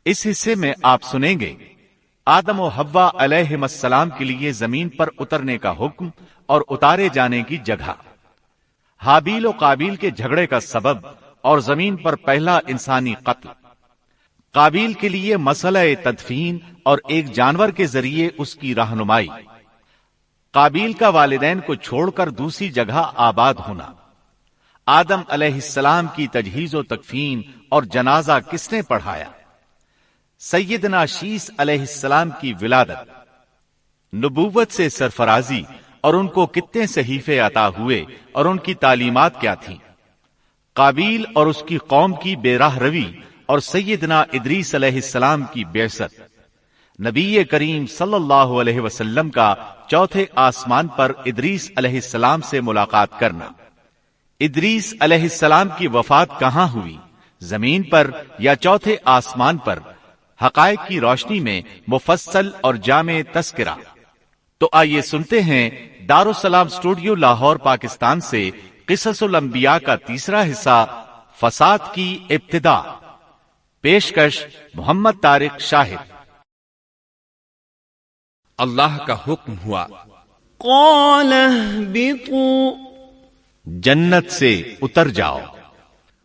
اس حصے میں آپ سنیں گے آدم و حوا علیہم السلام کے لیے زمین پر اترنے کا حکم اور اتارے جانے کی جگہ، حابیل و قابیل کے جھگڑے کا سبب اور زمین پر پہلا انسانی قتل، قابیل کے لیے مسئلہ تدفین اور ایک جانور کے ذریعے اس کی رہنمائی، قابیل کا والدین کو چھوڑ کر دوسری جگہ آباد ہونا، آدم علیہ السلام کی تجہیز و تکفین اور جنازہ کس نے پڑھایا، سیدنا شیس علیہ السلام کی ولادت، نبوت سے سرفرازی اور ان کو کتنے صحیفے عطا ہوئے اور ان کی تعلیمات کیا تھیں، قابیل اور اس کی قوم کی بے راہ روی اور سیدنا ادریس علیہ السلام کی بعثت، نبی کریم صلی اللہ علیہ وسلم کا چوتھے آسمان پر ادریس علیہ السلام سے ملاقات کرنا، ادریس علیہ السلام کی وفات کہاں ہوئی، زمین پر یا چوتھے آسمان پر، حقائق کی روشنی میں مفصل اور جامع تذکرہ۔ تو آئیے سنتے ہیں دارالسلام اسٹوڈیو لاہور پاکستان سے قصص الانبیاء کا تیسرا حصہ، فساد کی ابتدا۔ پیشکش محمد طارق شاہد۔ اللہ کا حکم ہوا، قال اهبطوا، جنت سے اتر جاؤ۔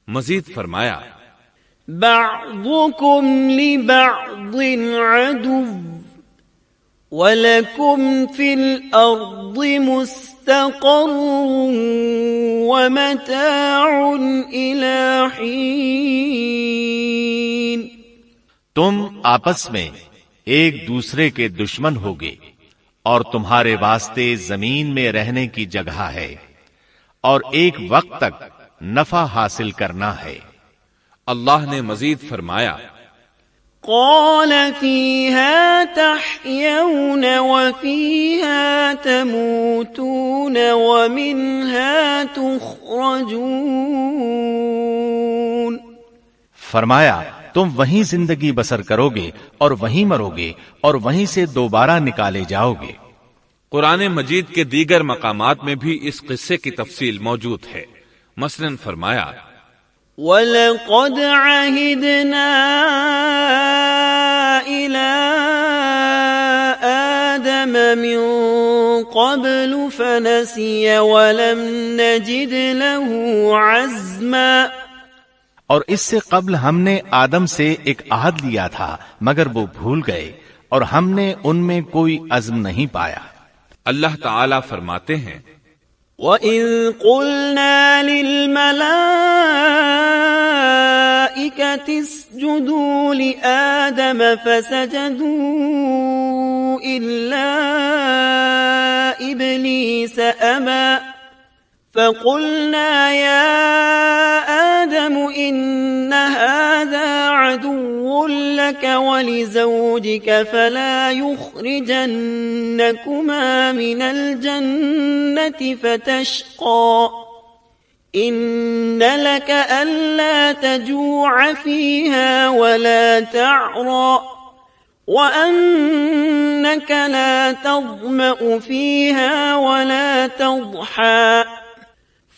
مزید فرمایا، بعضكم لبعض عدو وَلَكُمْ فِي الْأَرْضِ مُسْتَقَرٌّ وَمَتَاعٌ إِلَىٰ حِينٍ۔ تم آپس میں ایک دوسرے کے دشمن ہوگے اور تمہارے واسطے زمین میں رہنے کی جگہ ہے اور ایک وقت تک نفع حاصل کرنا ہے۔ اللہ نے مزید فرمایا، قال فيها تحيون وفيها تموتون ومنها تخرجون۔ فرمایا تم وہیں زندگی بسر کرو گے اور وہیں مرو گے اور وہیں سے دوبارہ نکالے جاؤ گے۔ قرآن مجید کے دیگر مقامات میں بھی اس قصے کی تفصیل موجود ہے۔ مثلاً فرمایا، وَلَقَدْ عَهِدْنَا إِلَىٰ آدَمَ مِن قَبْلُ فَنَسِيَ وَلَمْ نَجِدْ لَهُ عَزْمًا۔ اور اس سے قبل ہم نے آدم سے ایک عہد لیا تھا مگر وہ بھول گئے اور ہم نے ان میں کوئی عزم نہیں پایا۔ اللہ تعالی فرماتے ہیں، وَإِذْ قُلْنَا لِلْمَلَائِكَةِ اسْجُدُوا لِآدَمَ فَسَجَدُوا إِلَّا إِبْلِيسَ أَبَى فَقُلْنَا يَا آدَمُ إِنَّ هَذَا عَدُوٌّ لَكَ وَلِزَوْجِكَ فَلَا يُخْرِجَنَّكُمَا مِنَ الْجَنَّةِ فَتَشْقَىٰ إِنَّ لَكَ أَلَّا تَجُوعَ فِيهَا وَلَا تَعْرَىٰ وَأَنَّكَ لَا تَظْمَأُ فِيهَا وَلَا تَضْحَىٰ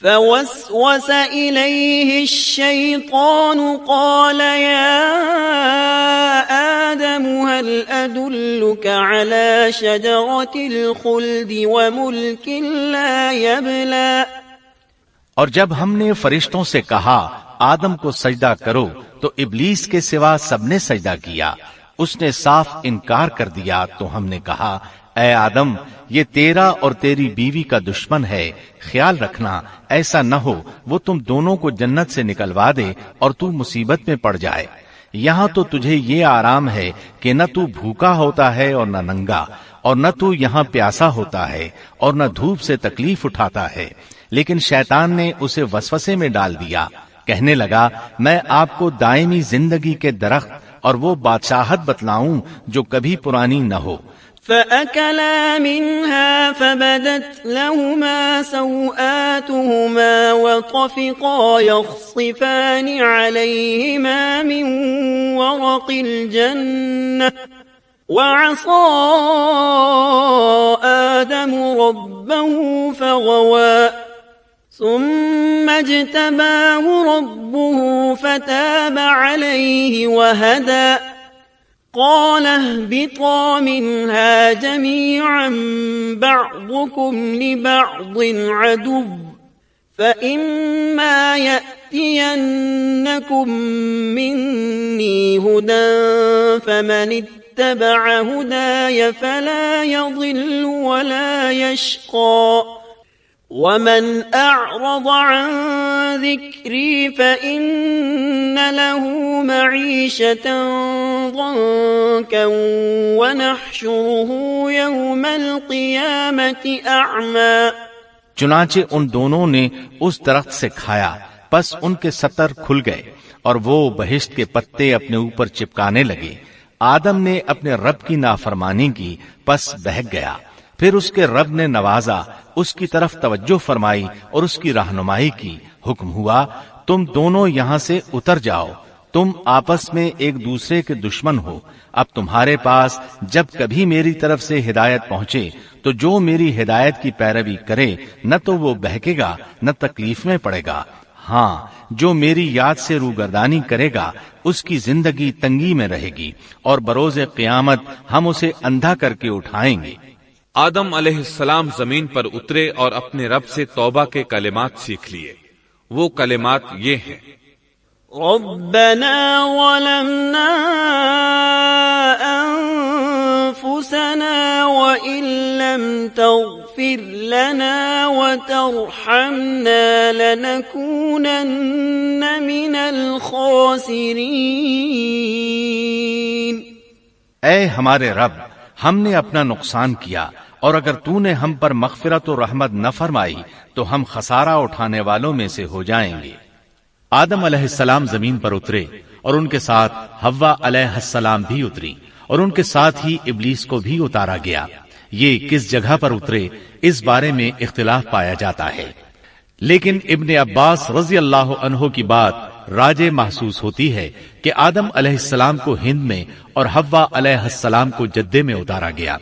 فوسوس إليه الشيطان قال يا آدم هل أدلك على شجرة الخلد وملك لا يبلى۔ اور جب ہم نے فرشتوں سے کہا آدم کو سجدہ کرو تو ابلیس کے سوا سب نے سجدہ کیا، اس نے صاف انکار کر دیا۔ تو ہم نے کہا اے آدم یہ تیرا اور تیری بیوی کا دشمن ہے، خیال رکھنا ایسا نہ ہو وہ تم دونوں کو جنت سے نکلوا دے اور تو مصیبت میں پڑ جائے۔ یہاں تو تجھے یہ آرام ہے کہ نہ تو بھوکا ہوتا ہے اور نہ ننگا، اور نہ تو یہاں پیاسا ہوتا ہے اور نہ دھوپ سے تکلیف اٹھاتا ہے۔ لیکن شیطان نے اسے وسوسے میں ڈال دیا، کہنے لگا میں آپ کو دائمی زندگی کے درخت اور وہ بادشاہت بتلاؤں جو کبھی پرانی نہ ہو۔ فَأَكَلَا مِنْهَا فَبَدَتْ لَهُمَا سَوْآتُهُمَا وَطَفِقَا يَخْصِفَانِ عَلَيْهِمَا مِنْ وَرَقِ الْجَنَّةِ وَعَصَىٰ آدَمُ رَبَّهُ فَغَوَىٰ ثُمَّ اجْتَبَاهُ رَبُّهُ فَتَابَ عَلَيْهِ وَهَدَىٰ قال اهبطا منها جميعا بعضكم لبعض عدو فإما يأتينكم مني هدى فمن اتبع هداي فلا يضل ولا يشقى ومن أعرض عن ذكري فإن له معيشة ضنكا ونحشره يوم القيامة أعمى. چنانچہ ان دونوں نے اس درخت سے کھایا، پس ان کے ستر کھل گئے اور وہ بہشت کے پتے اپنے اوپر چپکانے لگے. آدم نے اپنے رب کی نافرمانی کی، پس بہک گیا. پھر اس کے رب نے نوازا، اس کی طرف توجہ فرمائی اور اس کی رہنمائی کی. حکم ہوا تم دونوں یہاں سے اتر جاؤ، تم آپس میں ایک دوسرے کے دشمن ہو. اب تمہارے پاس جب کبھی میری طرف سے ہدایت پہنچے تو جو میری ہدایت کی پیروی کرے نہ تو وہ بہکے گا نہ تکلیف میں پڑے گا. ہاں، جو میری یاد سے روگردانی کرے گا اس کی زندگی تنگی میں رہے گی اور بروز قیامت ہم اسے اندھا کر کے اٹھائیں گے. آدم علیہ السلام زمین پر اترے اور اپنے رب سے توبہ کے کلمات سیکھ لیے. وہ کلمات یہ ہیں: ربنا ظلمنا أنفسنا وإن لم تغفر لنا وترحمنا لنكونن من الخاسرين. اے ہمارے رب، ہم نے اپنا نقصان کیا اور اگر تو نے ہم پر مغفرت و رحمت نہ فرمائی تو ہم خسارہ اٹھانے والوں میں سے ہو جائیں گے. آدم علیہ السلام زمین پر اترے اور ان کے ساتھ حوا علیہ السلام بھی اتری اور ان کے ساتھ ہی ابلیس کو بھی اتارا گیا. یہ کس جگہ پر اترے اس بارے میں اختلاف پایا جاتا ہے، لیکن ابن عباس رضی اللہ عنہ کی بات راجح محسوس ہوتی ہے کہ آدم علیہ السلام کو ہند میں اور حوا علیہ السلام کو جدے میں اتارا گیا.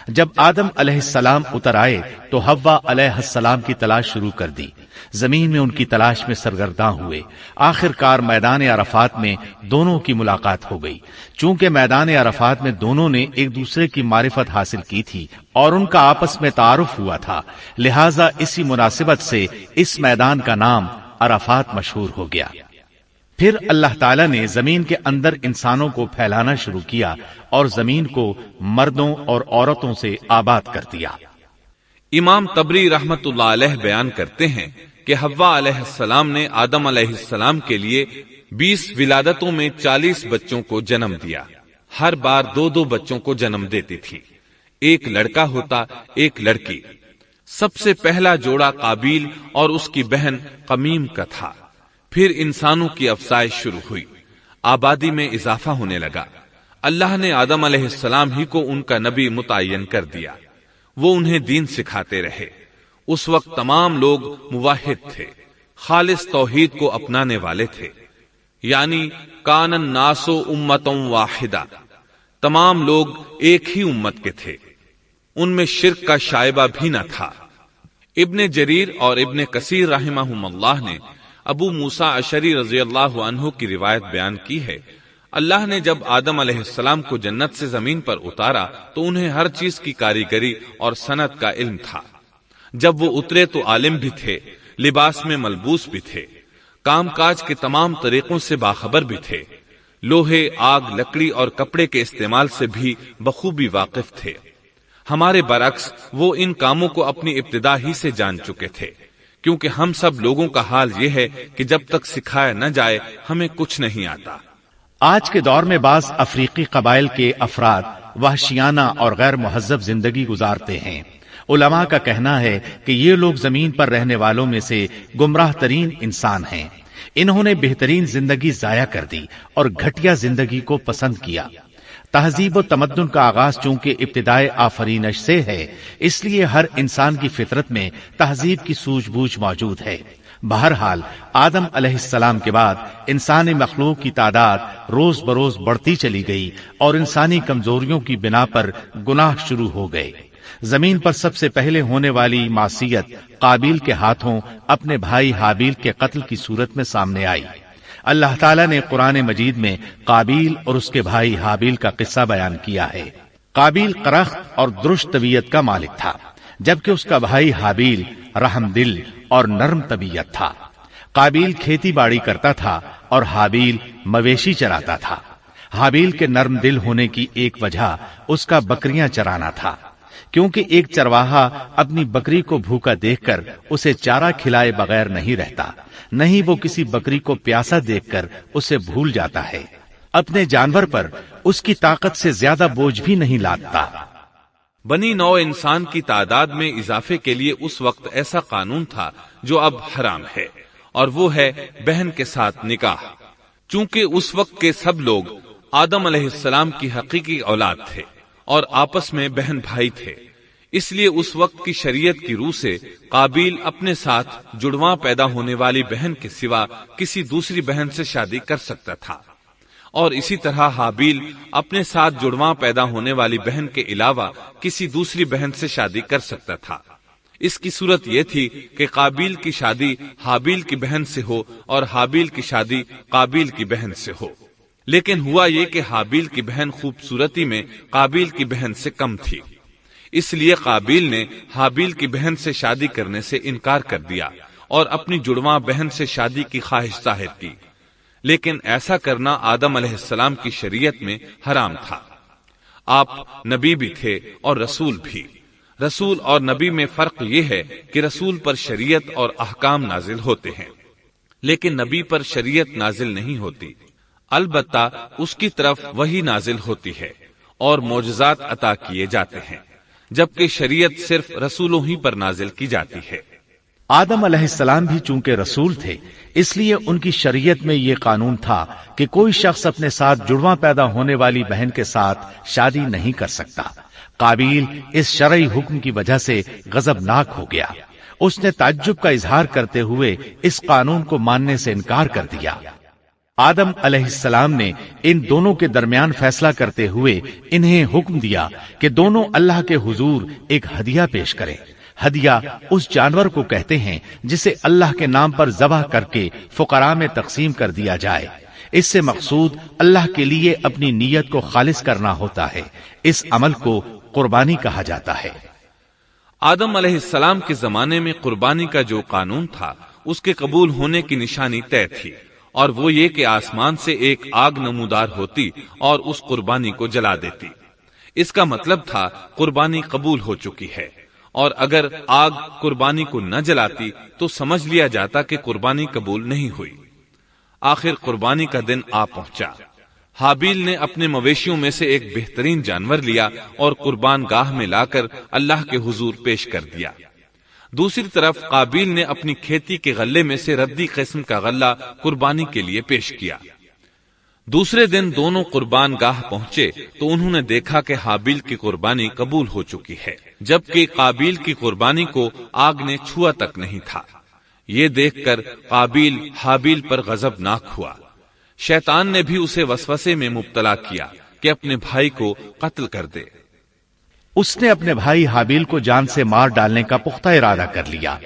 جب آدم علیہ السلام اتر آئے تو حوا علیہ السلام کی تلاش شروع کر دی. زمین میں ان کی تلاش میں سرگرداں ہوئے. آخر کار میدان عرفات میں دونوں کی ملاقات ہو گئی. چونکہ میدان عرفات میں دونوں نے ایک دوسرے کی معرفت حاصل کی تھی اور ان کا آپس میں تعارف ہوا تھا، لہٰذا اسی مناسبت سے اس میدان کا نام عرفات مشہور ہو گیا. پھر اللہ تعالیٰ نے زمین کے اندر انسانوں کو پھیلانا شروع کیا اور زمین کو مردوں اور عورتوں سے آباد کر دیا. امام طبری رحمت اللہ علیہ بیان کرتے ہیں کہ حوا علیہ السلام نے آدم علیہ السلام کے لیے 20 ولادتوں میں 40 بچوں کو جنم دیا. ہر بار 2 بچوں کو جنم دیتی تھی، ایک لڑکا ہوتا ایک لڑکی. سب سے پہلا جوڑا قابیل اور اس کی بہن قمیم کا تھا. پھر انسانوں کی افزائش شروع ہوئی، آبادی میں اضافہ ہونے لگا. اللہ نے آدم علیہ السلام ہی کو ان کا نبی متعین کر دیا. وہ انہیں دین سکھاتے رہے. اس وقت تمام لوگ موحد تھے، خالص توحید کو اپنانے والے تھے، یعنی کان الناس امۃ واحدہ، تمام لوگ ایک ہی امت کے تھے. ان میں شرک کا شائبہ بھی نہ تھا. ابن جریر اور ابن کثیر رحمہم اللہ نے ابو موسیٰ اشعری رضی اللہ عنہ کی روایت بیان کی ہے، اللہ نے جب آدم علیہ السلام کو جنت سے زمین پر اتارا تو انہیں ہر چیز کی کاریگری اور صنعت کا علم تھا. جب وہ اترے تو عالم بھی تھے، لباس میں ملبوس بھی تھے، کام کاج کے تمام طریقوں سے باخبر بھی تھے، لوہے، آگ، لکڑی اور کپڑے کے استعمال سے بھی بخوبی واقف تھے. ہمارے برعکس وہ ان کاموں کو اپنی ابتدا ہی سے جان چکے تھے، کیونکہ ہم سب لوگوں کا حال یہ ہے کہ جب تک سکھایا نہ جائے ہمیں کچھ نہیں آتا. آج کے دور میں بعض افریقی قبائل کے افراد وحشیانہ اور غیر مہذب زندگی گزارتے ہیں. علماء کا کہنا ہے کہ یہ لوگ زمین پر رہنے والوں میں سے گمراہ ترین انسان ہیں. انہوں نے بہترین زندگی ضائع کر دی اور گھٹیا زندگی کو پسند کیا. تہذیب و تمدن کا آغاز چونکہ ابتدائے آفرینش سے ہے، اس لیے ہر انسان کی فطرت میں تہذیب کی سوجھ بوجھ موجود ہے. بہرحال آدم علیہ السلام کے بعد انسانی مخلوق کی تعداد روز بروز بڑھتی چلی گئی اور انسانی کمزوریوں کی بنا پر گناہ شروع ہو گئے. زمین پر سب سے پہلے ہونے والی معصیت قابیل کے ہاتھوں اپنے بھائی حابیل کے قتل کی صورت میں سامنے آئی. اللہ تعالیٰ نے قرآن مجید میں قابیل اور اس کے بھائی حابیل کا قصہ بیان کیا ہے۔ قابیل قرخت اور درست طبیعت کا مالک تھا، جبکہ اس کا بھائی حابیل رحم دل اور نرم طبیعت تھا۔ قابیل کھیتی باڑی کرتا تھا اور حابیل مویشی چراتا تھا۔ حابیل کے نرم دل ہونے کی ایک وجہ اس کا بکریاں چرانا تھا، کیونکہ ایک چرواہا اپنی بکری کو بھوکا دیکھ کر اسے چارہ کھلائے بغیر نہیں رہتا، نہیں وہ کسی بکری کو پیاسا دیکھ کر اسے بھول جاتا ہے۔ اپنے جانور پر اس کی طاقت سے زیادہ بوجھ بھی نہیں لادتا۔ بنی نوع انسان کی تعداد میں اضافے کے لیے اس وقت ایسا قانون تھا جو اب حرام ہے، اور وہ ہے بہن کے ساتھ نکاح۔ چونکہ اس وقت کے سب لوگ آدم علیہ السلام کی حقیقی اولاد تھے اور آپس میں بہن بھائی تھے، اس لیے اس وقت کی شریعت کی روح سے قابیل اپنے ساتھ جڑواں پیدا ہونے والی بہن کے سوا کسی دوسری بہن سے شادی کر سکتا تھا، اور اسی طرح حابیل اپنے ساتھ جڑواں پیدا ہونے والی بہن کے علاوہ کسی دوسری بہن سے شادی کر سکتا تھا۔ اس کی صورت یہ تھی کہ قابیل کی شادی حابیل کی بہن سے ہو اور حابیل کی شادی قابیل کی بہن سے ہو، لیکن ہوا یہ کہ حابیل کی بہن خوبصورتی میں قابیل کی بہن سے کم تھی، اس لیے قابیل نے حابیل کی بہن سے شادی کرنے سے انکار کر دیا اور اپنی جڑواں بہن سے شادی کی خواہش ظاہر کی، لیکن ایسا کرنا آدم علیہ السلام کی شریعت میں حرام تھا۔ آپ نبی بھی تھے اور رسول بھی۔ رسول اور نبی میں فرق یہ ہے کہ رسول پر شریعت اور احکام نازل ہوتے ہیں، لیکن نبی پر شریعت نازل نہیں ہوتی، البتہ اس کی طرف وحی نازل ہوتی ہے اور معجزات عطا کیے جاتے ہیں، جبکہ شریعت صرف رسولوں ہی پر نازل کی جاتی ہے۔ آدم علیہ السلام بھی چونکہ رسول تھے، اس لیے ان کی شریعت میں یہ قانون تھا کہ کوئی شخص اپنے ساتھ جڑواں پیدا ہونے والی بہن کے ساتھ شادی نہیں کر سکتا۔ قابیل اس شرعی حکم کی وجہ سے غضبناک ہو گیا۔ اس نے تعجب کا اظہار کرتے ہوئے اس قانون کو ماننے سے انکار کر دیا۔ آدم علیہ السلام نے ان دونوں کے درمیان فیصلہ کرتے ہوئے انہیں حکم دیا کہ دونوں اللہ کے حضور ایک ہدیہ پیش کریں۔ ہدیہ اس جانور کو کہتے ہیں جسے اللہ کے نام پر ذبح کر کے فقراء میں تقسیم کر دیا جائے۔ اس سے مقصود اللہ کے لیے اپنی نیت کو خالص کرنا ہوتا ہے۔ اس عمل کو قربانی کہا جاتا ہے۔ آدم علیہ السلام کے زمانے میں قربانی کا جو قانون تھا اس کے قبول ہونے کی نشانی طے تھی، اور وہ یہ کہ آسمان سے ایک آگ نمودار ہوتی اور اس قربانی کو جلا دیتی۔ اس کا مطلب تھا قربانی قبول ہو چکی ہے، اور اگر آگ قربانی کو نہ جلاتی تو سمجھ لیا جاتا کہ قربانی قبول نہیں ہوئی۔ آخر قربانی کا دن آ پہنچا۔ حابیل نے اپنے مویشیوں میں سے ایک بہترین جانور لیا اور قربان گاہ میں لا کر اللہ کے حضور پیش کر دیا۔ دوسری طرف قابیل نے اپنی کھیتی کے غلے میں سے ردی قسم کا غلہ قربانی کے لیے پیش کیا۔ دوسرے دن دونوں قربان گاہ پہنچے تو انہوں نے دیکھا کہ حابیل کی قربانی قبول ہو چکی ہے، جبکہ قابیل کی قربانی کو آگ نے چھوا تک نہیں تھا۔ یہ دیکھ کر قابیل حابیل پر غضبناک ہوا۔ شیطان نے بھی اسے وسوسے میں مبتلا کیا کہ اپنے بھائی کو قتل کر دے۔ اس نے اپنے بھائی حابیل کو جان سے مار ڈالنے کا پختہ ارادہ کر لیا۔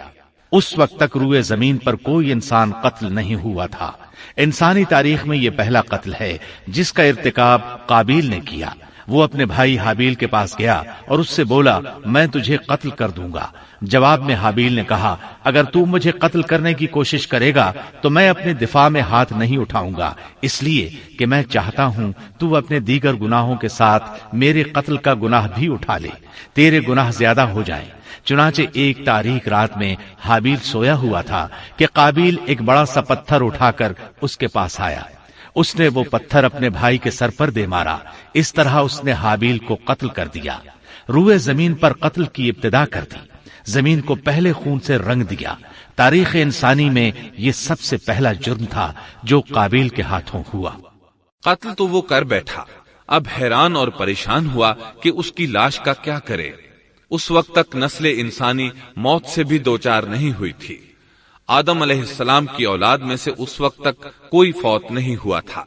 اس وقت تک روئے زمین پر کوئی انسان قتل نہیں ہوا تھا۔ انسانی تاریخ میں یہ پہلا قتل ہے جس کا ارتکاب قابیل نے کیا۔ وہ اپنے بھائی حابیل کے پاس گیا اور اس سے بولا، میں تجھے قتل کر دوں گا۔ جواب میں حابیل نے کہا، اگر تو مجھے قتل کرنے کی کوشش کرے گا تو میں اپنے دفاع میں ہاتھ نہیں اٹھاؤں گا، اس لیے کہ میں چاہتا ہوں تو اپنے دیگر گناہوں کے ساتھ میرے قتل کا گناہ بھی اٹھا لے، تیرے گناہ زیادہ ہو جائیں۔ چنانچہ ایک تاریک رات میں حابیل سویا ہوا تھا کہ قابیل ایک بڑا سا پتھر اٹھا کر اس کے پاس آیا۔ اس نے وہ پتھر اپنے بھائی کے سر پر دے مارا۔ اس طرح اس نے حابیل کو قتل کر دیا۔ روئے زمین پر قتل کی ابتدا کر دی، زمین کو پہلے خون سے رنگ دیا۔ تاریخ انسانی میں یہ سب سے پہلا جرم تھا جو قابیل کے ہاتھوں ہوا۔ قتل تو وہ کر بیٹھا، اب حیران اور پریشان ہوا کہ اس کی لاش کا کیا کرے۔ اس وقت تک نسل انسانی موت سے بھی دوچار نہیں ہوئی تھی۔ آدم علیہ السلام کی اولاد میں سے اس وقت تک کوئی فوت نہیں ہوا تھا،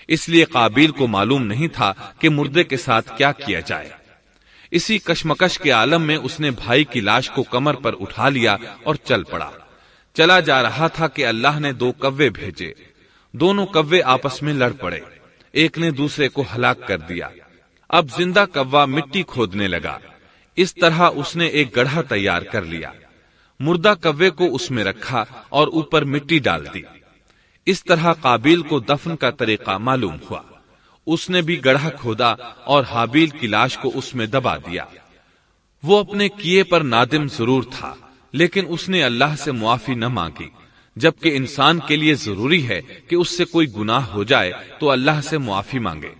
اس لیے قابیل کو معلوم نہیں تھا کہ مردے کے ساتھ کیا کیا جائے۔ اسی کشمکش کے عالم میں اس نے بھائی کی لاش کو کمر پر اٹھا لیا اور چل پڑا۔ چلا جا رہا تھا کہ اللہ نے 2 کوے بھیجے۔ دونوں کوے آپس میں لڑ پڑے، ایک نے دوسرے کو ہلاک کر دیا۔ اب زندہ کوا مٹی کھودنے لگا، اس طرح اس نے ایک گڑھا تیار کر لیا، مردہ کوے کو اس میں رکھا اور اوپر مٹی ڈال دی۔ اس طرح قابیل کو دفن کا طریقہ معلوم ہوا، اس نے بھی گڑھا کھودا اور حابیل کی لاش کو اس میں دبا دیا۔ وہ اپنے کیے پر نادم ضرور تھا، لیکن اس نے اللہ سے معافی نہ مانگی، جبکہ انسان کے لیے ضروری ہے کہ اس سے کوئی گناہ ہو جائے تو اللہ سے معافی مانگے۔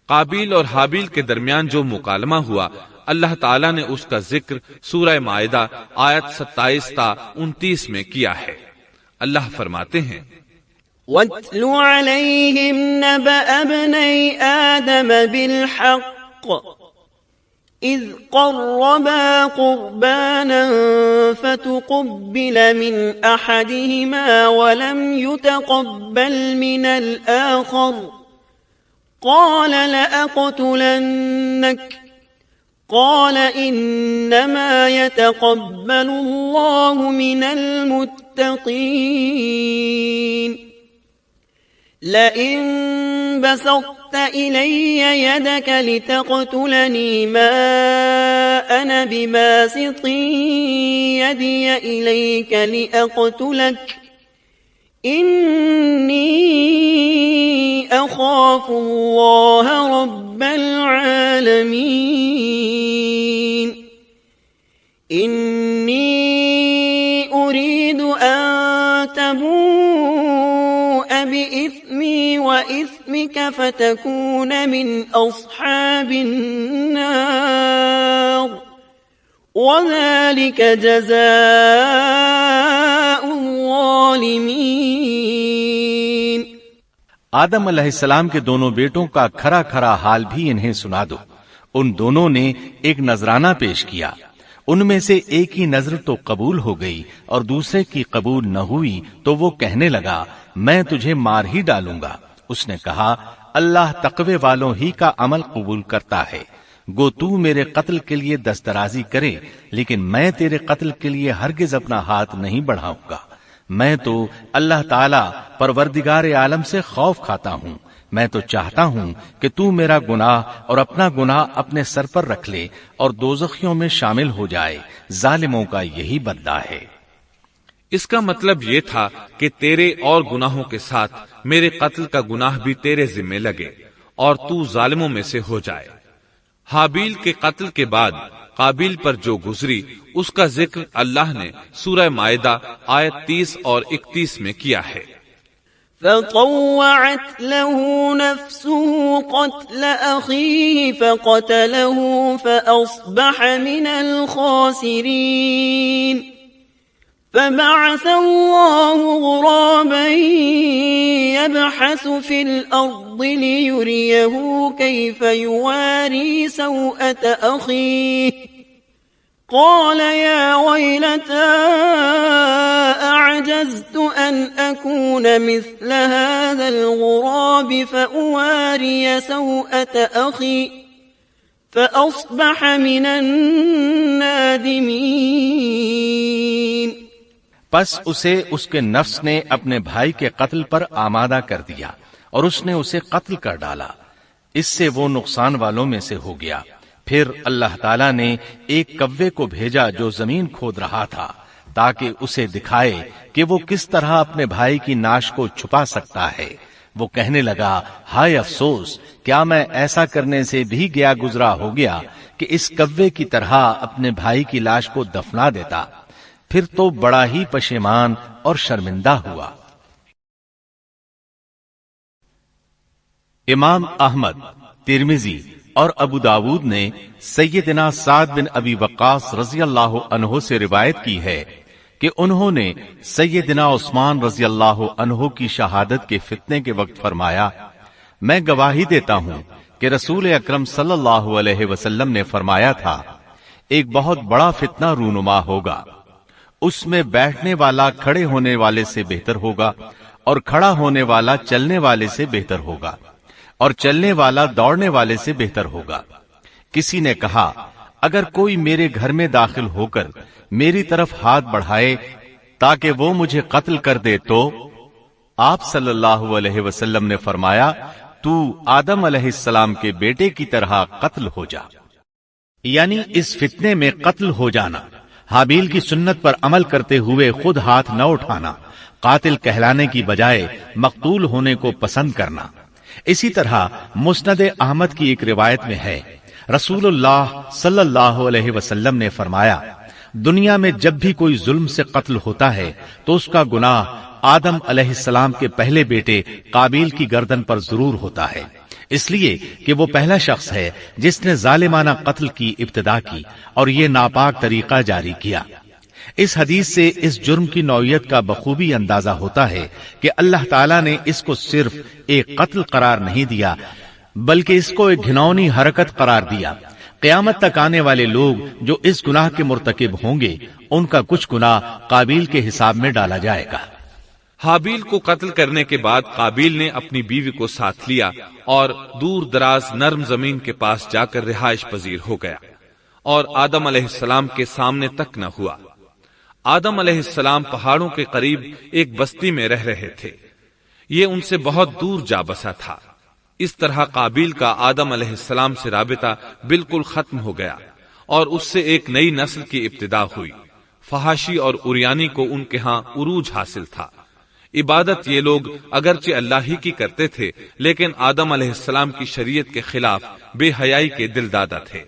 قابیل اور حابیل کے درمیان جو مکالمہ ہوا، اللہ تعالیٰ نے اس کا ذکر سورہ مائدہ آیت 27 تا 29 میں کیا ہے۔ اللہ فرماتے ہیں، وَاتْلُ عَلَيْهِمْ نَبَأَ ابْنَيْ آدَمَ بِالْحَقِّ إِذْ قَرَّبَا قُرْبَانًا فَتُقُبِّلَ مِنْ أَحَدِهِمَا وَلَمْ يُتَقَبَّلْ مِنَ الْآخَرِ قَالَ لَأَقْتُلَنَّكَ قال إنما يتقبل الله من المتقين لئن بسطت إلي يدك لتقتلني ما أنا بباسط يدي إليك لأقتلك إني أخاف الله رب العالمين إني أريد أن تبوء بإثمي وإثمك فتكون من أصحاب النار وذلك جزاء الظالمين۔ آدم علیہ السلام کے دونوں بیٹوں کا کھرا کھرا حال بھی انہیں سنا دو۔ ان دونوں نے ایک نذرانہ پیش کیا، ان میں سے ایک کی نذر تو قبول ہو گئی اور دوسرے کی قبول نہ ہوئی تو وہ کہنے لگا میں تجھے مار ہی ڈالوں گا۔ اس نے کہا اللہ تقوی والوں ہی کا عمل قبول کرتا ہے، گو تو میرے قتل کے لیے دسترازی کرے لیکن میں تیرے قتل کے لیے ہرگز اپنا ہاتھ نہیں بڑھاؤں گا۔ میں تو اللہ تعالی پروردگار عالم سے خوف کھاتا ہوں، میں تو چاہتا ہوں کہ تو میرا گناہ اور اپنا گناہ اپنے سر پر رکھ لے اور دوزخیوں میں شامل ہو جائے، ظالموں کا یہی بدلہ ہے۔ اس کا مطلب یہ تھا کہ تیرے اور گناہوں کے ساتھ میرے قتل کا گناہ بھی تیرے ذمہ لگے اور تو ظالموں میں سے ہو جائے۔ حابیل کے قتل کے بعد قابیل پر جو گزری اس کا ذکر اللہ نے سورہ مائدہ آیت 30 اور 31 میں کیا ہے۔ فطوعت له نفسه قتل أخيه فقتله فأصبح من الخاسرين فبعث الله غرابا يبحث في الأرض ليريه كيف يواري سوءة أخيه قال يا ويلتى أعجزت أن أكون مثل هذا الغراب فأواري سوءة أخي فأصبح من النادمين۔ پس اسے اس کے نفس نے اپنے بھائی کے قتل پر آمادہ کر دیا اور اس نے اسے قتل کر ڈالا، اس سے وہ نقصان والوں میں سے ہو گیا۔ پھر اللہ تعالیٰ نے ایک کوے کو بھیجا جو زمین کھود رہا تھا تاکہ اسے دکھائے کہ وہ کس طرح اپنے بھائی کی ناش کو چھپا سکتا ہے۔ وہ کہنے لگا ہائے افسوس، کیا میں ایسا کرنے سے بھی گیا گزرا ہو گیا کہ اس کوے کی طرح اپنے بھائی کی لاش کو دفنا دیتا۔ پھر تو بڑا ہی پشیمان اور شرمندہ ہوا۔ امام احمد، ترمذی اور ابو داود نے سیدنا سعد بن ابی وقاص رضی اللہ عنہ سے روایت کی ہے کہ انہوں نے سیدنا عثمان رضی اللہ عنہ کی شہادت کے فتنے کے وقت فرمایا میں گواہی دیتا ہوں کہ رسول اکرم صلی اللہ علیہ وسلم نے فرمایا تھا ایک بہت بڑا فتنہ رونما ہوگا، اس میں بیٹھنے والا کھڑے ہونے والے سے بہتر ہوگا اور کھڑا ہونے والا چلنے والے سے بہتر ہوگا اور چلنے والا دوڑنے والے سے بہتر ہوگا۔ کسی نے کہا اگر کوئی میرے گھر میں داخل ہو کر میری طرف ہاتھ بڑھائے تاکہ وہ مجھے قتل کر دے تو آپ صلی اللہ علیہ وسلم نے فرمایا تو آدم علیہ السلام کے بیٹے کی طرح قتل ہو جا، یعنی اس فتنے میں قتل ہو جانا، حابیل کی سنت پر عمل کرتے ہوئے خود ہاتھ نہ اٹھانا، قاتل کہلانے کی بجائے مقتول ہونے کو پسند کرنا۔ اسی طرح مسند احمد کی ایک روایت میں ہے، رسول اللہ صلی اللہ علیہ وسلم نے فرمایا، دنیا میں جب بھی کوئی ظلم سے قتل ہوتا ہے تو اس کا گناہ آدم علیہ السلام کے پہلے بیٹے قابیل کی گردن پر ضرور ہوتا ہے، اس لیے کہ وہ پہلا شخص ہے جس نے ظالمانہ قتل کی ابتدا کی اور یہ ناپاک طریقہ جاری کیا۔ اس حدیث سے اس جرم کی نوعیت کا بخوبی اندازہ ہوتا ہے کہ اللہ تعالیٰ نے اس کو صرف ایک قتل قرار نہیں دیا بلکہ اس کو ایک گھناؤنی حرکت قرار دیا۔ قیامت تک آنے والے لوگ جو اس گناہ کے مرتکب ہوں گے ان کا کچھ گناہ قابیل کے حساب میں ڈالا جائے گا۔ حابیل کو قتل کرنے کے بعد قابیل نے اپنی بیوی کو ساتھ لیا اور دور دراز نرم زمین کے پاس جا کر رہائش پذیر ہو گیا اور آدم علیہ السلام کے سامنے تک نہ ہوا۔ آدم علیہ السلام پہاڑوں کے قریب ایک بستی میں رہ رہے تھے، یہ ان سے بہت دور جا بسا تھا۔ اس طرح قابیل کا آدم علیہ السلام سے رابطہ بالکل ختم ہو گیا اور اس سے ایک نئی نسل کی ابتدا ہوئی۔ فحاشی اور اریانی کو ان کے ہاں عروج حاصل تھا۔ عبادت یہ لوگ اگرچہ اللہ ہی کی کرتے تھے لیکن آدم علیہ السلام کی شریعت کے خلاف بے حیائی کے دل دادا تھے۔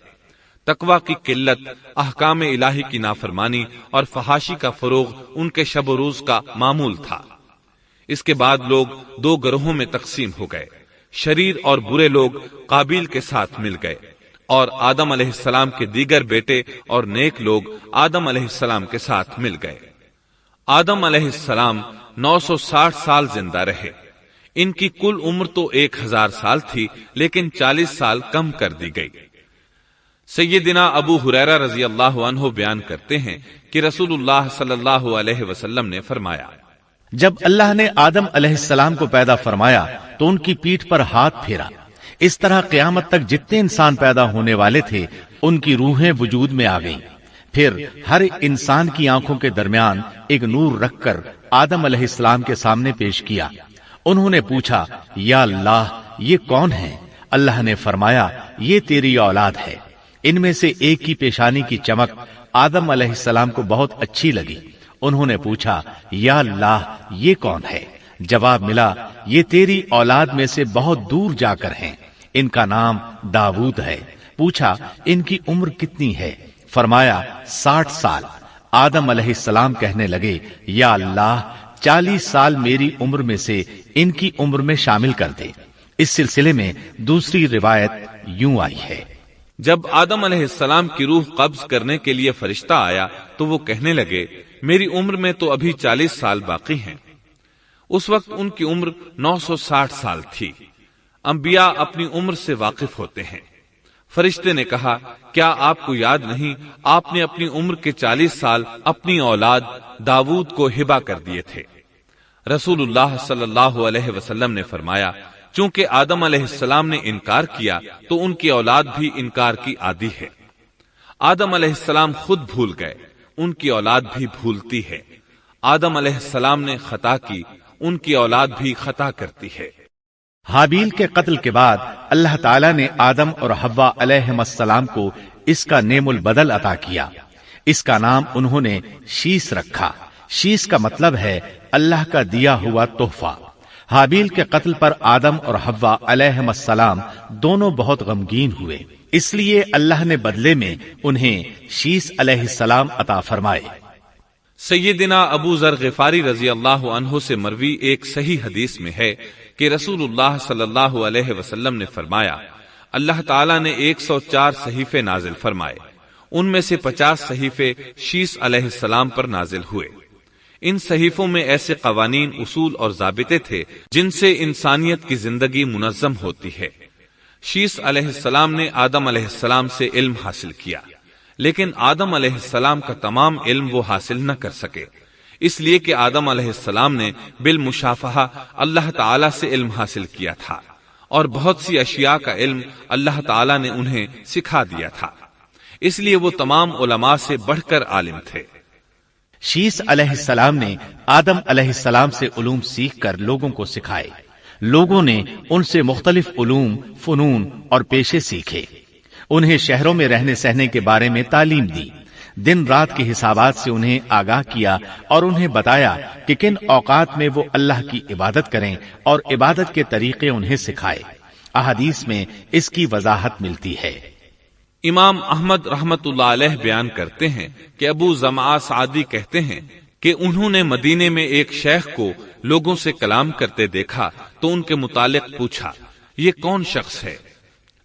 تقوی کی قلت، احکام الہی کی نافرمانی اور فحاشی کا فروغ ان کے شب و روز کا معمول تھا۔ اس کے بعد لوگ دو گروہوں میں تقسیم ہو گئے، شریر اور برے لوگ قابیل کے ساتھ مل گئے اور آدم علیہ السلام کے دیگر بیٹے اور نیک لوگ آدم علیہ السلام کے ساتھ مل گئے۔ آدم علیہ السلام 960 سال زندہ رہے۔ ان کی کل عمر تو 1000 سال تھی لیکن 40 سال کم کر دی گئی۔ سیدنا ابو ہریرہ رضی اللہ عنہ بیان کرتے ہیں کہ رسول اللہ صلی اللہ علیہ وسلم نے فرمایا، جب اللہ نے آدم علیہ السلام کو پیدا فرمایا تو ان کی پیٹھ پر ہاتھ پھیرا، اس طرح قیامت تک جتنے انسان پیدا ہونے والے تھے ان کی روحیں وجود میں آ گئیں۔ پھر ہر انسان کی آنکھوں کے درمیان ایک نور رکھ کر آدم علیہ السلام کے سامنے پیش کیا۔ انہوں نے پوچھا، یا اللہ یہ کون ہے؟ اللہ نے فرمایا، یہ تیری اولاد ہے۔ ان میں سے ایک کی پیشانی کی چمک آدم علیہ السلام کو بہت اچھی لگی۔ انہوں نے پوچھا، یا اللہ یہ کون ہے؟ جواب ملا، یہ تیری اولاد میں سے بہت دور جا کر ہیں، ان کا نام داؤد ہے۔ پوچھا، ان کی عمر کتنی ہے؟ فرمایا 60 سال۔ آدم علیہ السلام کہنے لگے، یا اللہ 40 سال میری عمر میں سے ان کی عمر میں شامل کر دے۔ اس سلسلے میں دوسری روایت یوں آئی ہے، جب آدم علیہ السلام کی روح قبض کرنے کے لیے فرشتہ آیا تو وہ کہنے لگے، میری عمر میں تو ابھی 40 سال باقی ہیں۔ اس وقت ان کی عمر 960 سال تھی۔ انبیاء اپنی عمر سے واقف ہوتے ہیں۔ فرشتے نے کہا، کیا آپ کو یاد نہیں آپ نے اپنی عمر کے 40 سال اپنی اولاد داؤد کو ہبہ کر دیے تھے؟ رسول اللہ صلی اللہ علیہ وسلم نے فرمایا، چونکہ آدم علیہ السلام نے انکار کیا تو ان کی اولاد بھی انکار کی عادی ہے۔ آدم علیہ السلام خود بھول گئے، ان کی اولاد بھی بھولتی ہے۔ آدم علیہ السلام نے خطا کی، ان کی اولاد بھی خطا کرتی ہے۔ حابیل کے قتل کے بعد اللہ تعالیٰ نے آدم اور حوا علیہم السلام کو اس کا نعم البدل عطا کیا۔ اس کا نام انہوں نے شیس رکھا۔ شیس کا مطلب ہے اللہ کا دیا ہوا تحفہ۔ حابیل کے قتل پر آدم اور حوا علیہم السلام دونوں بہت غمگین ہوئے، اس لیے اللہ نے بدلے میں انہیں شیس علیہ السلام عطا فرمائے۔ سیدنا ابو ذر غفاری رضی اللہ عنہ سے مروی ایک صحیح حدیث میں ہے کہ رسول اللہ صلی اللہ علیہ وسلم نے فرمایا، اللہ تعالیٰ نے 104 صحیفے نازل فرمائے، ان میں سے 50 صحیفے شیس علیہ السلام پر نازل ہوئے۔ ان صحیفوں میں ایسے قوانین، اصول اور ضابطے تھے جن سے انسانیت کی زندگی منظم ہوتی ہے۔ شیس علیہ السلام نے آدم علیہ السلام سے علم حاصل کیا، لیکن آدم علیہ السلام کا تمام علم وہ حاصل نہ کر سکے، اس لیے کہ آدم علیہ السلام نے بالمشافہہ اللہ تعالی سے علم حاصل کیا تھا اور بہت سی اشیاء کا علم اللہ تعالی نے انہیں سکھا دیا تھا، اس لیے وہ تمام علماء سے بڑھ کر عالم تھے۔ شیس علیہ السلام نے آدم علیہ السلام سے علوم سیکھ کر لوگوں کو سکھائے. لوگوں نے ان سے مختلف علوم، فنون اور پیشے سیکھے. انہیں شہروں میں رہنے سہنے کے بارے میں تعلیم دی. دن رات کے حسابات سے انہیں آگاہ کیا اور انہیں بتایا کہ کن اوقات میں وہ اللہ کی عبادت کریں اور عبادت کے طریقے انہیں سکھائے. احادیث میں اس کی وضاحت ملتی ہے. امام احمد رحمت اللہ علیہ بیان کرتے ہیں کہ ابو زمعہ سعدی کہتے ہیں کہ انہوں نے مدینے میں ایک شیخ کو لوگوں سے کلام کرتے دیکھا تو ان کے متعلق پوچھا، یہ کون شخص ہے؟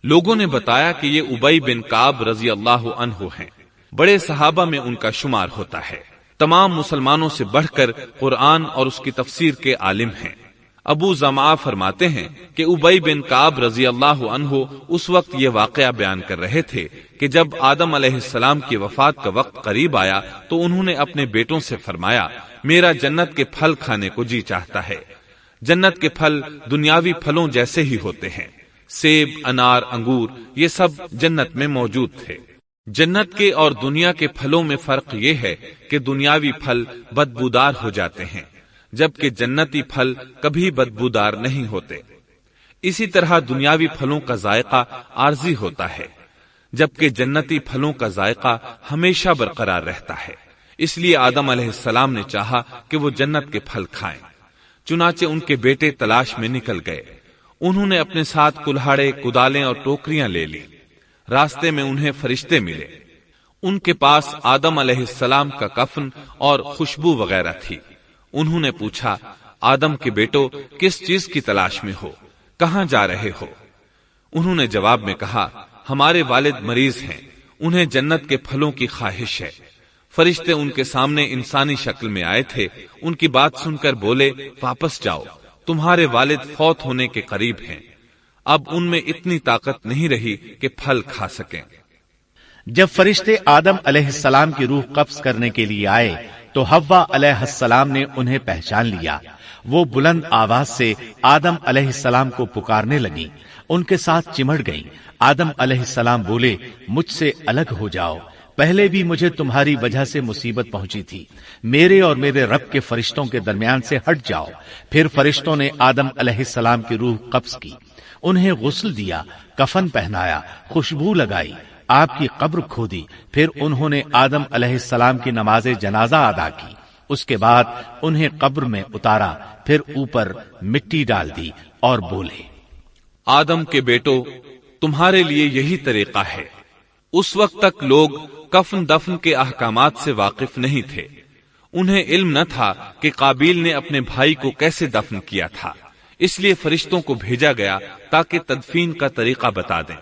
لوگوں نے بتایا کہ یہ ابی بن کعب رضی اللہ عنہ ہیں. بڑے صحابہ میں ان کا شمار ہوتا ہے. تمام مسلمانوں سے بڑھ کر قرآن اور اس کی تفسیر کے عالم ہیں. ابو زمعہ فرماتے ہیں کہ ابی بن کعب رضی اللہ عنہ اس وقت یہ واقعہ بیان کر رہے تھے کہ جب آدم علیہ السلام کی وفات کا وقت قریب آیا تو انہوں نے اپنے بیٹوں سے فرمایا، میرا جنت کے پھل کھانے کو جی چاہتا ہے. جنت کے پھل دنیاوی پھلوں جیسے ہی ہوتے ہیں. سیب، انار، انگور یہ سب جنت میں موجود تھے. جنت کے اور دنیا کے پھلوں میں فرق یہ ہے کہ دنیاوی پھل بدبودار ہو جاتے ہیں جبکہ جنتی پھل کبھی بدبودار نہیں ہوتے. اسی طرح دنیاوی پھلوں کا ذائقہ عارضی ہوتا ہے جبکہ جنتی پھلوں کا ذائقہ ہمیشہ برقرار رہتا ہے. اس لیے آدم علیہ السلام نے چاہا کہ وہ جنت کے پھل کھائیں. چنانچہ ان کے بیٹے تلاش میں نکل گئے. انہوں نے اپنے ساتھ کلہاڑے، کدالیں اور ٹوکریاں لے لی. راستے میں انہیں فرشتے ملے. ان کے پاس آدم علیہ السلام کا کفن اور خوشبو وغیرہ تھی. انہوں نے پوچھا، آدم کے بیٹو کس چیز کی تلاش میں ہو؟ کہاں جا رہے ہو؟ انہوں نے جواب میں کہا، ہمارے والد مریض ہیں، انہیں جنت کے پھلوں کی خواہش ہے. فرشتے ان کے سامنے انسانی شکل میں آئے تھے. ان کی بات سن کر بولے، واپس جاؤ، تمہارے والد فوت ہونے کے قریب ہیں. اب ان میں اتنی طاقت نہیں رہی کہ پھل کھا سکیں. جب فرشتے آدم علیہ السلام کی روح قبض کرنے کے لیے آئے تو حوا علیہ السلام نے انہیں پہچان لیا. وہ بلند آواز سے آدم علیہ السلام کو پکارنے لگی. ان کے ساتھ چمڑ گئیں. آدم علیہ السلام بولے، مجھ سے الگ ہو جاؤ، پہلے بھی مجھے تمہاری وجہ سے مصیبت پہنچی تھی. میرے اور میرے رب کے فرشتوں کے درمیان سے ہٹ جاؤ. پھر فرشتوں نے آدم علیہ السلام کی روح قبض کی. انہیں غسل دیا، کفن پہنایا، خوشبو لگائی، آپ کی قبر کھودی. پھر انہوں نے آدم علیہ السلام کی نماز جنازہ ادا کی. اس کے بعد انہیں قبر میں اتارا، پھر اوپر مٹی ڈال دی اور بولے، آدم کے بیٹو، تمہارے لیے یہی طریقہ ہے. اس وقت تک لوگ کفن دفن کے احکامات سے واقف نہیں تھے. انہیں علم نہ تھا کہ قابیل نے اپنے بھائی کو کیسے دفن کیا تھا. اس لیے فرشتوں کو بھیجا گیا تاکہ تدفین کا طریقہ بتا دیں.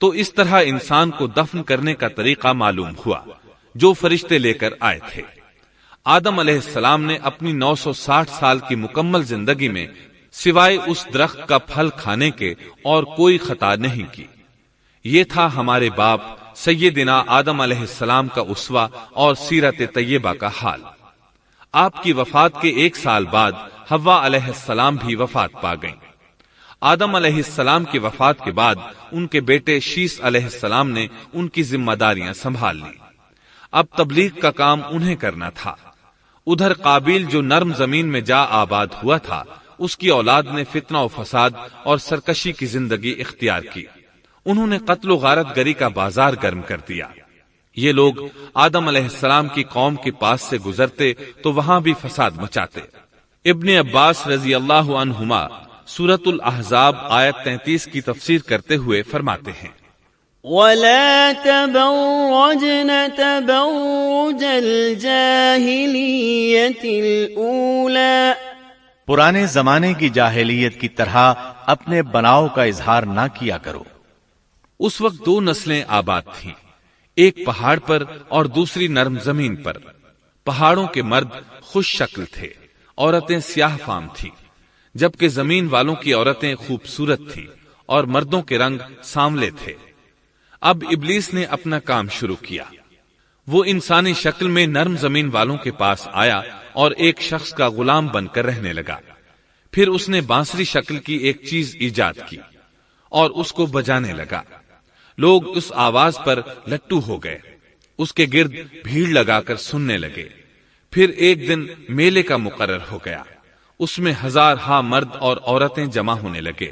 تو اس طرح انسان کو دفن کرنے کا طریقہ معلوم ہوا جو فرشتے لے کر آئے تھے. آدم علیہ السلام نے اپنی 960 سال کی مکمل زندگی میں سوائے اس درخت کا پھل کھانے کے اور کوئی خطا نہیں کی. یہ تھا ہمارے باپ سیدنا آدم علیہ السلام کا اسوہ اور سیرت طیبہ کا حال. آپ کی وفات کے 1 سال بعد حوا علیہ السلام بھی وفات پا گئیں. آدم علیہ السلام کی وفات کے بعد ان کے بیٹے شیس علیہ السلام نے ان کی ذمہ داریاں سنبھال لی. اب تبلیغ کا کام انہیں کرنا تھا. ادھر قابیل جو نرم زمین میں جا آباد ہوا تھا، اس کی اولاد نے فتنہ و فساد اور سرکشی کی زندگی اختیار کی. انہوں نے قتل و غارت گری کا بازار گرم کر دیا. یہ لوگ آدم علیہ السلام کی قوم کے پاس سے گزرتے تو وہاں بھی فساد مچاتے. ابن عباس رضی اللہ عنہما سورۃ الاحزاب آیت 33 کی تفسیر کرتے ہوئے فرماتے ہیں، وَلَا تَبَرَّجْنَ تَبَرُّجَ الْجَاهِلِيَّةِ الْأُولَى، پرانے زمانے کی جاہلیت کی طرح اپنے بناؤ کا اظہار نہ کیا کرو. اس وقت 2 نسلیں آباد تھیں، ایک پہاڑ پر اور دوسری نرم زمین پر. پہاڑوں کے مرد خوش شکل تھے، عورتیں سیاہ فام تھیں، جبکہ زمین والوں کی عورتیں خوبصورت تھیں اور مردوں کے رنگ سانولے تھے. اب ابلیس نے اپنا کام شروع کیا. وہ انسانی شکل میں نرم زمین والوں کے پاس آیا اور ایک شخص کا غلام بن کر رہنے لگا. پھر اس نے بانسری شکل کی ایک چیز ایجاد کی اور اس کو بجانے لگا. لوگ اس آواز پر لٹو ہو گئے. اس کے گرد بھیڑ لگا کر سننے لگے. پھر ایک دن میلے کا مقرر ہو گیا، اس میں ہزارہا مرد اور عورتیں جمع ہونے لگے۔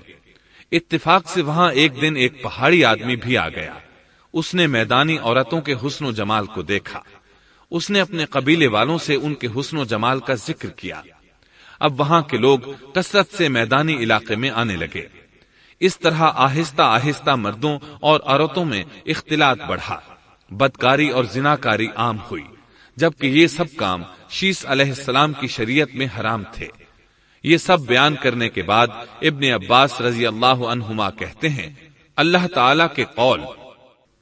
اتفاق سے وہاں ایک دن ایک پہاڑی آدمی بھی آ گیا۔ اس نے میدانی عورتوں کے حسن و جمال کو دیکھا۔ اس نے اپنے قبیلے والوں سے ان کے حسن و جمال کا ذکر کیا۔ اب وہاں کے لوگ کثرت سے میدانی علاقے میں آنے لگے۔ اس طرح آہستہ آہستہ مردوں اور عورتوں میں اختلاط بڑھا، بدکاری اور زناکاری عام ہوئی، جبکہ یہ سب کام شیس علیہ السلام کی شریعت میں حرام تھے۔ یہ سب بیان کرنے کے بعد ابن عباس رضی اللہ عنہما کہتے ہیں، اللہ تعالی کے قول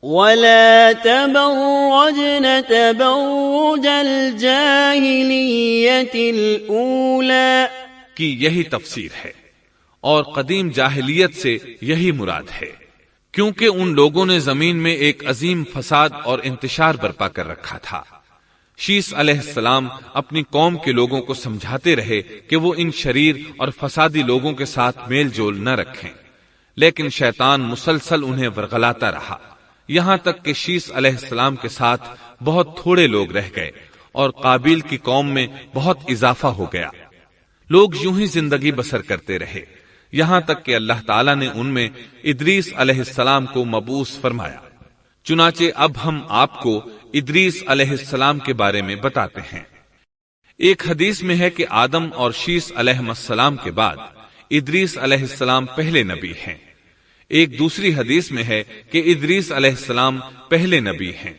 وَلَا تَبَرَّجْنَ تَبَرُّجَ الْجَاهِلِيَّةِ الْأُولَى کی یہی تفسیر ہے، اور قدیم جاہلیت سے یہی مراد ہے، کیونکہ ان لوگوں نے زمین میں ایک عظیم فساد اور انتشار برپا کر رکھا تھا۔ شیس علیہ السلام اپنی قوم کے لوگوں کو سمجھاتے رہے کہ وہ ان شریر اور فسادی لوگوں کے ساتھ میل جول نہ رکھیں، لیکن شیطان مسلسل انہیں ورغلاتا رہا، یہاں تک کہ شیس علیہ السلام کے ساتھ بہت تھوڑے لوگ رہ گئے اور قابیل کی قوم میں بہت اضافہ ہو گیا۔ لوگ یوں ہی زندگی بسر کرتے رہے، یہاں تک کہ اللہ تعالیٰ نے ان میں ادریس علیہ السلام کو مبعوث فرمایا۔ چنانچہ اب ہم آپ کو ادریس علیہ السلام کے بارے میں بتاتے ہیں۔ ایک حدیث میں ہے کہ آدم اور شیس علیہ السلام کے بعد ادریس علیہ السلام پہلے نبی ہیں۔ ایک دوسری حدیث میں ہے کہ ادریس علیہ السلام پہلے نبی ہیں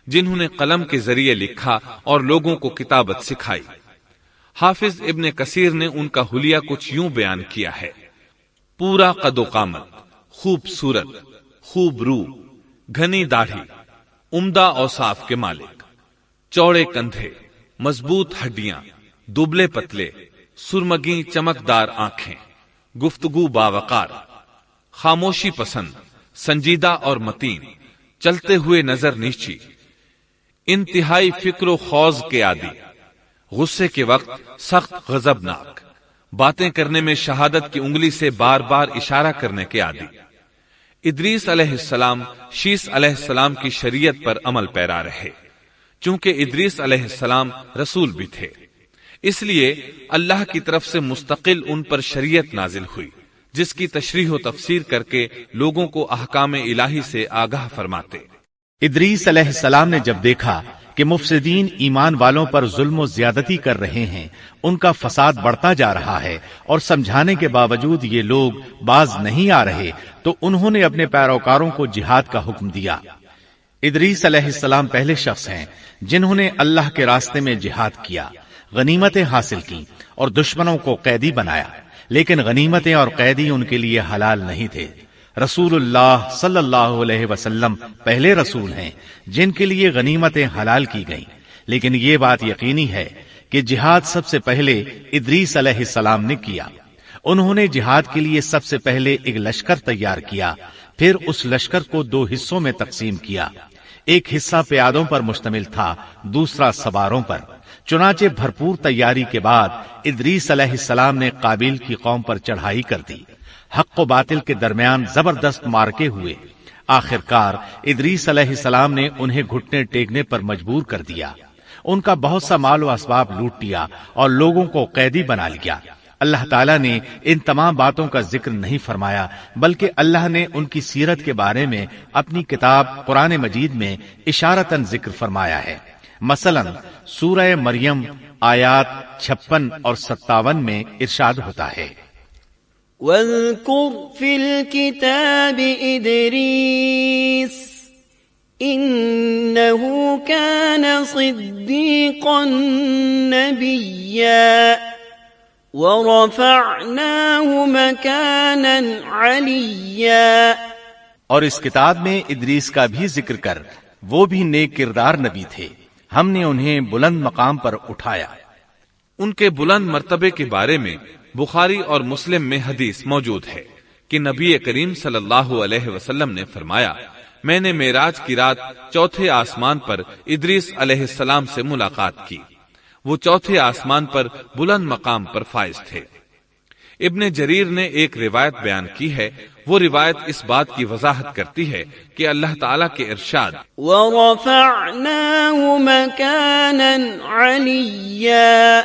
جنہوں نے قلم کے ذریعے لکھا اور لوگوں کو کتابت سکھائی۔ حافظ ابن کثیر نے ان کا حلیہ کچھ یوں بیان کیا ہے، پورا قد و قامت، خوبصورت، خوب رو، گھنی داڑھی، عمدہ اوصاف کے مالک، چوڑے کندھے، مضبوط ہڈیاں، دبلے پتلے، سرمگی چمکدار آنکھیں، گفتگو باوقار، خاموشی پسند، سنجیدہ اور متین، چلتے ہوئے نظر نیچی، انتہائی فکر و خوض کے عادی، غصے کے وقت سخت غضبناک، باتیں کرنے میں شہادت کی انگلی سے بار بار اشارہ کرنے کے عادی۔ ادریس علیہ السلام شیس علیہ السلام کی شریعت پر عمل پیرا رہے، چونکہ ادریس علیہ السلام رسول بھی تھے، اس لیے اللہ کی طرف سے مستقل ان پر شریعت نازل ہوئی، جس کی تشریح و تفسیر کر کے لوگوں کو احکام الہی سے آگاہ فرماتے۔ ادریس علیہ السلام نے جب دیکھا کہ مفسدین ایمان والوں پر ظلم و زیادتی کر رہے ہیں، ان کا فساد بڑھتا جا رہا ہے، اور سمجھانے کے باوجود یہ لوگ باز نہیں آ رہے، تو انہوں نے اپنے پیروکاروں کو جہاد کا حکم دیا۔ ادریس علیہ السلام پہلے شخص ہیں جنہوں نے اللہ کے راستے میں جہاد کیا، غنیمتیں حاصل کی اور دشمنوں کو قیدی بنایا، لیکن غنیمتیں اور قیدی ان کے لیے حلال نہیں تھے۔ رسول اللہ صلی اللہ علیہ وسلم پہلے رسول ہیں جن کے لیے غنیمتیں حلال کی گئیں، لیکن یہ بات یقینی ہے کہ جہاد سب سے پہلے ادریس علیہ السلام نے کیا۔ انہوں نے جہاد کے لیے سب سے پہلے ایک لشکر تیار کیا، پھر اس لشکر کو 2 حصوں میں تقسیم کیا۔ ایک حصہ پیادوں پر مشتمل تھا، دوسرا سواروں پر۔ چنانچہ بھرپور تیاری کے بعد ادریس علیہ السلام نے قابیل کی قوم پر چڑھائی کر دی۔ حق و باطل کے درمیان زبردست مارکے ہوئے۔ آخرکار ادریس علیہ السلام نے انہیں گھٹنے ٹیکنے پر مجبور کر دیا، ان کا بہت سا مال و اسباب لوٹ لیا اور لوگوں کو قیدی بنا لیا۔ اللہ تعالیٰ نے ان تمام باتوں کا ذکر نہیں فرمایا، بلکہ اللہ نے ان کی سیرت کے بارے میں اپنی کتاب قرآن مجید میں اشارتاً ذکر فرمایا ہے۔ مثلا سورہ مریم آیات 56 اور 57 میں ارشاد ہوتا ہے، وَاذْكُرْ فِي الْكِتَابِ إِدْرِيسَ إِنَّهُ كَانَ صِدِّيقًا نَبِيًّا وَرَفَعْنَاهُ مَكَانًا عَلِيًّا۔ اور اس کتاب میں ادریس کا بھی ذکر کر، وہ بھی نیک کردار نبی تھے، ہم نے انہیں بلند مقام پر اٹھایا۔ ان کے بلند مرتبے کے بارے میں بخاری اور مسلم میں حدیث موجود ہے کہ نبی کریم صلی اللہ علیہ وسلم نے فرمایا، میں نے معراج کی رات 4تھے آسمان پر ادریس علیہ السلام سے ملاقات کی، وہ 4تھے آسمان پر بلند مقام پر فائز تھے۔ ابن جریر نے ایک روایت بیان کی ہے، وہ روایت اس بات کی وضاحت کرتی ہے کہ اللہ تعالیٰ کے ارشاد وَرَفَعْنَاهُ مَكَانًا عَلِيًّا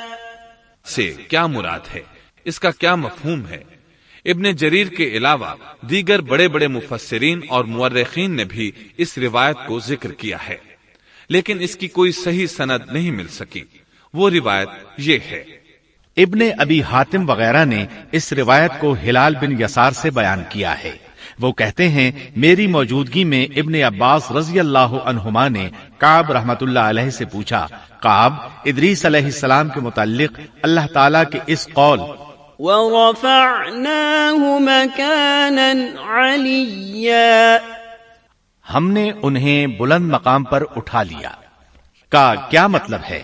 سے کیا مراد ہے، اس کا کیا مفہوم ہے؟ ابن جریر کے علاوہ دیگر بڑے بڑے مفسرین اور مورخین نے بھی اس روایت کو ذکر کیا ہے، لیکن اس کی کوئی صحیح سند نہیں مل سکی۔ وہ روایت یہ ہے۔ ابن ابی حاتم وغیرہ نے اس روایت کو ہلال بن یسار سے بیان کیا ہے۔ وہ کہتے ہیں میری موجودگی میں ابن عباس رضی اللہ عنہما نے کعب رحمت اللہ علیہ سے پوچھا، کعب، ادریس علیہ السلام کے متعلق اللہ تعالیٰ کے اس قول وَرَفَعْنَاهُ مَكَانًا عَلِيًّا ہم نے انہیں بلند مقام پر اٹھا لیا کا کیا مطلب ہے؟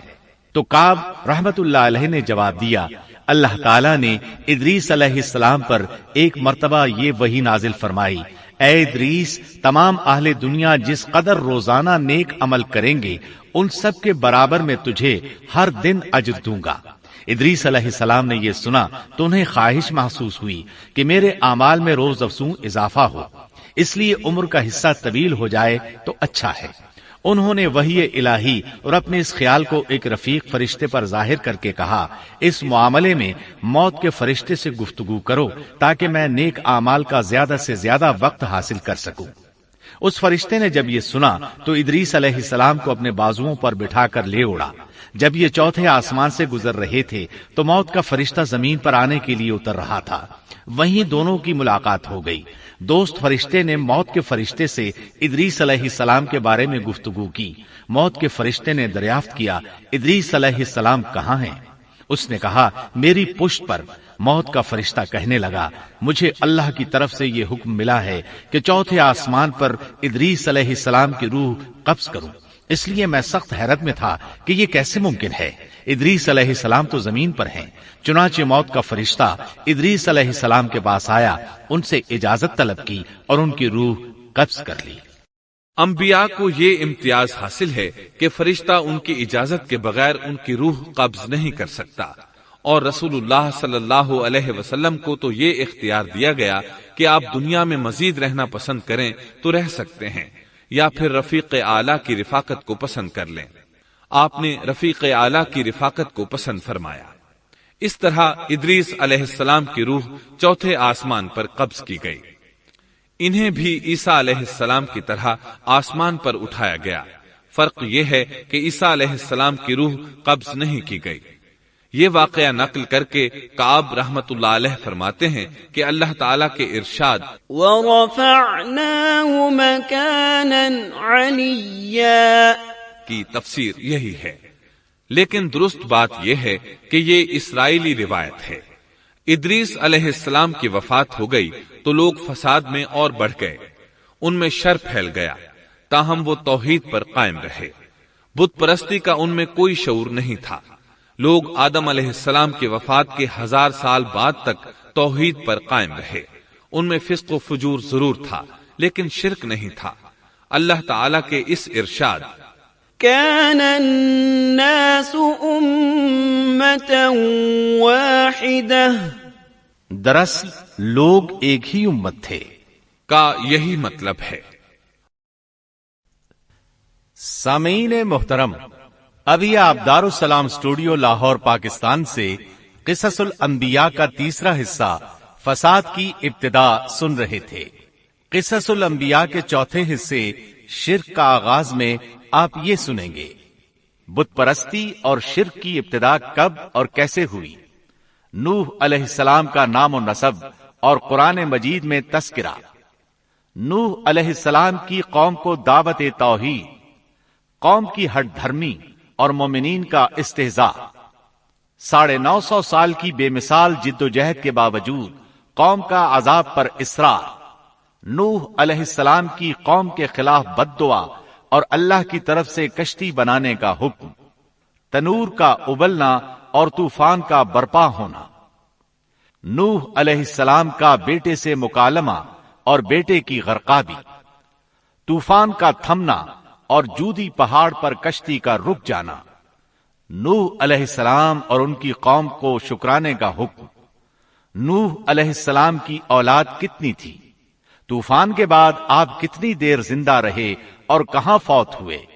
تو کعب رحمت اللہ علیہ نے جواب دیا، اللہ تعالیٰ نے ادریس علیہ السلام پر ایک مرتبہ یہ وحی نازل فرمائی، اے ادریس، تمام اہل دنیا جس قدر روزانہ نیک عمل کریں گے ان سب کے برابر میں تجھے ہر دن اجر دوں گا۔ ادریس علیہ السلام نے یہ سنا تو انہیں خواہش محسوس ہوئی کہ میرے اعمال میں روز افزوں اضافہ ہو، اس لیے عمر کا حصہ طویل ہو جائے تو اچھا ہے۔ انہوں نے وحی الہی اور اپنے اس خیال کو ایک رفیق فرشتے پر ظاہر کر کے کہا، اس معاملے میں موت کے فرشتے سے گفتگو کرو تاکہ میں نیک اعمال کا زیادہ سے زیادہ وقت حاصل کر سکوں۔ اس فرشتے نے جب یہ سنا تو ادریس علیہ السلام کو اپنے بازوؤں پر بٹھا کر لے اڑا۔ جب یہ چوتھے آسمان سے گزر رہے تھے تو موت کا فرشتہ زمین پر آنے کے لیے اتر رہا تھا، وہیں دونوں کی ملاقات ہو گئی۔ دوست فرشتے نے موت کے فرشتے سے ادریس علیہ السلام کے بارے میں گفتگو کی۔ موت کے فرشتے نے دریافت کیا، ادریس علیہ السلام کہاں ہیں؟ اس نے کہا، میری پشت پر۔ موت کا فرشتہ کہنے لگا، مجھے اللہ کی طرف سے یہ حکم ملا ہے کہ چوتھے آسمان پر ادریس علیہ السلام کی روح قبض کروں، اس لیے میں سخت حیرت میں تھا کہ یہ کیسے ممکن ہے، ادریس علیہ السلام تو زمین پر ہیں۔ چنانچہ موت کا فرشتہ ادریس علیہ السلام کے پاس آیا، ان سے اجازت طلب کی اور ان کی روح قبض کر لی۔ انبیاء کو یہ امتیاز حاصل ہے کہ فرشتہ ان کی اجازت کے بغیر ان کی روح قبض نہیں کر سکتا، اور رسول اللہ صلی اللہ علیہ وسلم کو تو یہ اختیار دیا گیا کہ آپ دنیا میں مزید رہنا پسند کریں تو رہ سکتے ہیں، یا پھر رفیق اعلیٰ کی رفاقت کو پسند کر لیں۔ آپ نے رفیق اعلیٰ کی رفاقت کو پسند فرمایا۔ اس طرح ادریس علیہ السلام کی روح چوتھے آسمان پر قبض کی گئی۔ انہیں بھی عیسیٰ علیہ السلام کی طرح آسمان پر اٹھایا گیا۔ فرق یہ ہے کہ عیسیٰ علیہ السلام کی روح قبض نہیں کی گئی۔ یہ واقعہ نقل کر کے کعب رحمت اللہ علیہ فرماتے ہیں کہ اللہ تعالیٰ کے ارشاد وَرَفَعْنَاهُ مَكَانًا عَلِيًّا کی تفسیر یہی ہے، لیکن درست بات یہ ہے کہ یہ اسرائیلی روایت ہے۔ ادریس علیہ السلام کی وفات ہو گئی تو لوگ فساد میں اور بڑھ گئے، ان میں شر پھیل گیا، تاہم وہ توحید پر قائم رہے۔ بت پرستی کا ان میں کوئی شعور نہیں تھا۔ لوگ آدم علیہ السلام کی وفات کے 1000 سال بعد تک توحید پر قائم رہے۔ ان میں فسق و فجور ضرور تھا لیکن شرک نہیں تھا۔ اللہ تعالیٰ کے اس ارشاد كان الناس أمة واحدة دراصل لوگ ایک ہی امت تھے کا یہی مطلب ہے۔ سامعین محترم، ابھی آپ دارالسلام اسٹوڈیو لاہور پاکستان سے قصص الانبیاء کا تیسرا حصہ فساد کی ابتدا سن رہے تھے۔ قصص الانبیاء کے چوتھے حصے شرک کا آغاز میں آپ یہ سنیں گے، بت پرستی اور شرک کی ابتدا کب اور کیسے ہوئی، نوح علیہ السلام کا نام و نسب اور قرآن مجید میں تذکرہ، نوح علیہ السلام کی قوم کو دعوت توحید، قوم کی ہٹ دھرمی اور مومنین کا استہزاء، 950 سال کی بے مثال جد و جہد کے باوجود قوم کا عذاب پر اصرار، نوح علیہ السلام کی قوم کے خلاف بد دعا اور اللہ کی طرف سے کشتی بنانے کا حکم، تنور کا ابلنا اور طوفان کا برپا ہونا، نوح علیہ السلام کا بیٹے سے مکالمہ اور بیٹے کی غرقابی، طوفان کا تھمنا اور جودی پہاڑ پر کشتی کا رک جانا، نوح علیہ السلام اور ان کی قوم کو شکرانے کا حکم، نوح علیہ السلام کی اولاد کتنی تھی، طوفان کے بعد آپ کتنی دیر زندہ رہے اور کہاں فوت ہوئے؟